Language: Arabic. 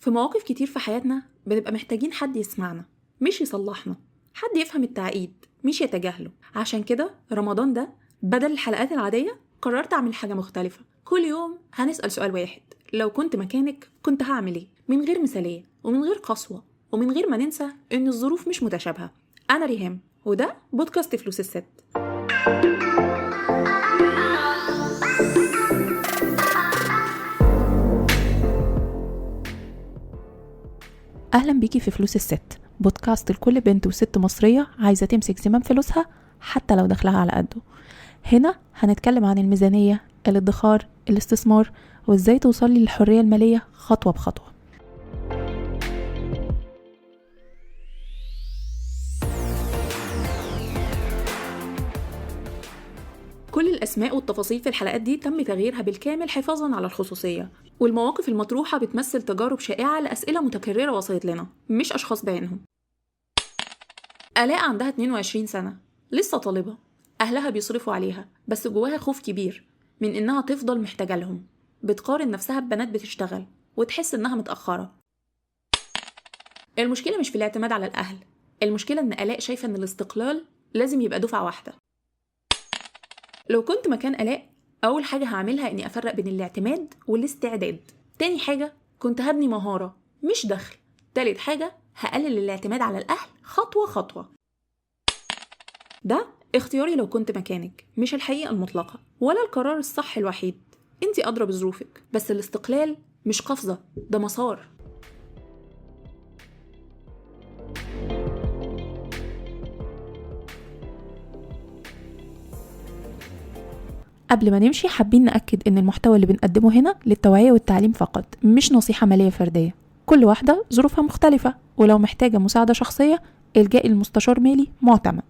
في مواقف كتير في حياتنا بنبقى محتاجين حد يسمعنا مش يصلحنا، حد يفهم التعقيد مش يتجاهله. عشان كده رمضان ده بدل الحلقات العادية قررت أعمل حاجة مختلفة. كل يوم هنسأل سؤال واحد: لو كنت مكانك كنت هعمل ايه؟ من غير مثالية ومن غير قسوة ومن غير ما ننسى إن الظروف مش متشابهة. أنا ريهام وده بودكاست فلوس الست. أهلا بيكي في فلوس الست، بودكاست لكل بنت وست مصرية عايزة تمسك زمام فلوسها حتى لو دخلها على قده. هنا هنتكلم عن الميزانية، الادخار، الاستثمار، وازاي توصلي للحرية المالية خطوة بخطوة. كل الأسماء والتفاصيل في الحلقات دي تم تغييرها بالكامل حفاظاً على الخصوصية، والمواقف المطروحة بتمثل تجارب شائعة لأسئلة متكررة وصلت لنا، مش أشخاص بعينهم. آلاء عندها 22 سنة، لسه طالبة، أهلها بيصرفوا عليها بس جواها خوف كبير من إنها تفضل محتاجة لهم. بتقارن نفسها ببنات بتشتغل وتحس إنها متأخرة. المشكلة مش في الاعتماد على الأهل، المشكلة إن آلاء شايفة إن الاستقلال لازم يبقى دفعة واحدة. لو كنت مكان آلاء، أول حاجة هعملها إني أفرق بين الاعتماد والاستعداد. تاني حاجة كنت هبني مهارة مش دخل. تالت حاجة هقلل الاعتماد على الأهل خطوة خطوة. ده اختياري لو كنت مكانك، مش الحقيقة المطلقة ولا القرار الصح الوحيد. انتي أدرى بظروفك، بس الاستقلال مش قفزة، ده مسار. قبل ما نمشي حابين نأكد إن المحتوى اللي بنقدمه هنا للتوعية والتعليم فقط، مش نصيحة مالية فردية. كل واحدة ظروفها مختلفة، ولو محتاجة مساعدة شخصية الجائي لمستشار مالي معتمد.